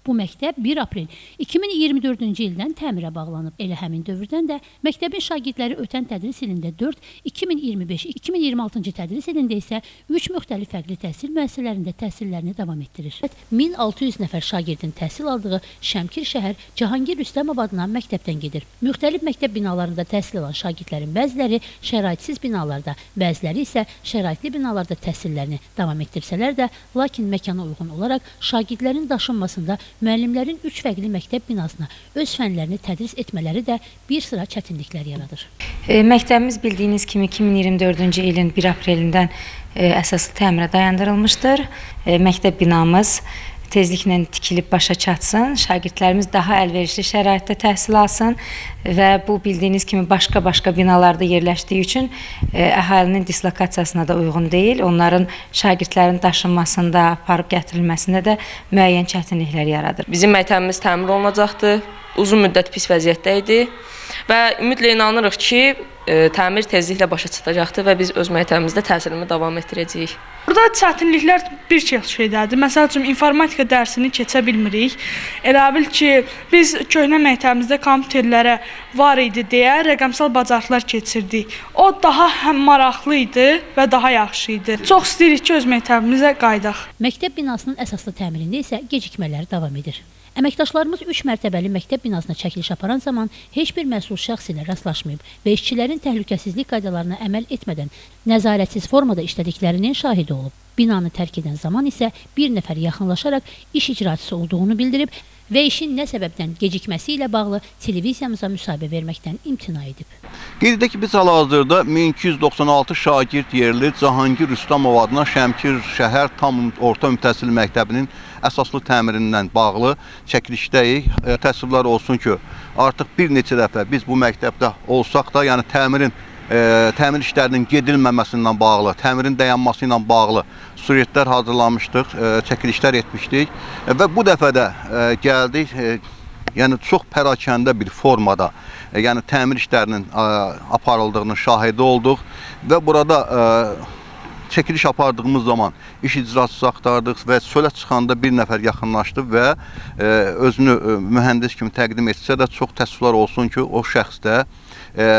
Bu məktəb 1 aprel 2024-cü ildən təmirə bağlanıb. Elə həmin dövrdən də məktəbin şagirdləri ötən tədris ilində 4, 2025-2026-cı tədris ilində isə 3 müxtəlif fərqli təhsil müəssisələrində təhsillərini davam etdirir. 1600 nəfər şagirdin təhsil aldığı Şəmkir şəhər Cahangir Rüstəmov adına məktəbdən gedir. Müxtəlif məktəb binalarında təhsil alan şagirdlərin bəziləri şəraitsiz binalarda, bəziləri isə şəraitli binalarda təhsillərini davam etdirsələr də, lakin məkana uyğun olaraq şagirdlərin daşınmasında müəllimlərin 3 fərqli məktəb binasına öz fənlərini tədris etmələri də bir sıra çətinliklər yaradır. Məktəbimiz bildiyiniz kimi 2024-cü ilin 1 aprelindən əsaslı təmirə dayandırılmışdır. Məktəb binamız tezliklə tikilib başa çatsın, şagirdlərimiz daha əlverişli şəraitdə təhsil alsın və bu bildiyiniz kimi başqa binalarda yerləşdiyi üçün əhalinin dislokasiyasına da uyğun deyil. Onların şagirdlərin daşınmasında, aparıb gətirilməsində də müəyyən çətinliklər yaradır. Bizim məktəbimiz təmir olunacaqdır, uzun müddət pis vəziyyətdə idi və ümidlə inanırıq ki, təmir tezliklə başa çatacaqdır və biz öz məktəbimizdə təhsilimi davam etdirəcəyik. Burada çətinliklər bir şeydədir. Məsəl üçün, informatika dərsini keçə bilmirik. Elə bil ki, biz köhnə məktəbimizdə kompüterlərə var idi deyə rəqəmsal bacarıqlar keçirdik. O daha həm maraqlı idi və daha yaxşı idi. Çox istəyirik ki, öz məktəbimizə qayıdaq. Məktəb binasının əsaslı təmirində isə gecikmələr davam edir. Əməkdaşlarımız 3 mərtəbəli məktəb binasına çəkiliş aparan zaman heç bir məsul şəxs ilə rastlaşmayıb və işçilərin təhlükəsizlik qaydalarına əməl etmədən nəzarətsiz formada işlədiklərinin şahidi olub. Binanı tərk edən zaman isə bir nəfər yaxınlaşaraq iş icraçısı olduğunu bildirib və işin nə səbəbdən gecikməsi ilə bağlı televiziyamıza müsahibə verməkdən imtina edib. Qeyd edək ki, biz hal-hazırda 1296 şagird yerli Cahangir Rüstəmov adına Şəmkir şəhər tam orta ümumi məktəbinin əsaslı təmirindən bağlı çəkilişdəyik. Təəssüflər olsun ki, artıq bir neçə dəfə biz bu məktəbdə olsaq da, yəni təmir işlərinin gedilməməsindən bağlı, təmirin dayanması ilə bağlı suretlər hazırlamışdıq, çəkilişlər etmişdik və bu dəfə də gəldik, yəni çox pərakəndə bir formada, yəni təmir işlərinin aparıldığının şahidi olduq və burada çəkiliş apardığımız zaman iş icraçısı axtardıq və çölə çıxanda bir nəfər yaxınlaşdı və özünü mühəndis kimi təqdim etsə də çox təəssüflər olsun ki, o şəxs də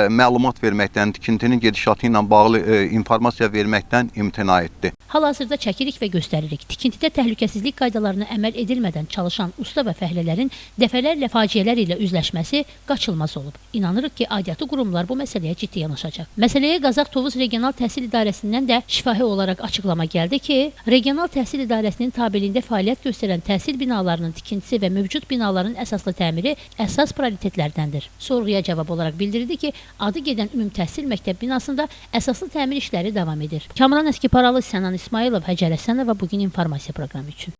məlumat verməkdən, tikintinin gedişatı ilə bağlı informasiya verməkdən imtina etdi. Hal-hazırda çəkirik və göstəririk. Tikintidə təhlükəsizlik qaydalarına əməl edilmədən çalışan usta və fəhlələrin dəfələrlə faciələr ilə üzləşməsi qaçılmaz olub. İnanırıq ki, aidiyyatı qurumlar bu məsələyə ciddi yanaşacaq. Məsələyə Qazax Tovuz Regional Təhsil İdarəsindən də şifahi olaraq açıqlama gəldi ki, Regional Təhsil İdarəsinin tabeliyində fəaliyyət göstərən təhsil binalarının tikintisi və mövcud binaların əsaslı təmiri əsas prioritetlərdəndir. Sorğuya cavab olaraq bildirildi ki, adı gedən ümumi təhsil məktəb binasında əsaslı təmir işləri davam edir. Kamran Əskiparalı, Sənan İsmailov, Həcər Həsənova bugün informasiya proqramı üçün.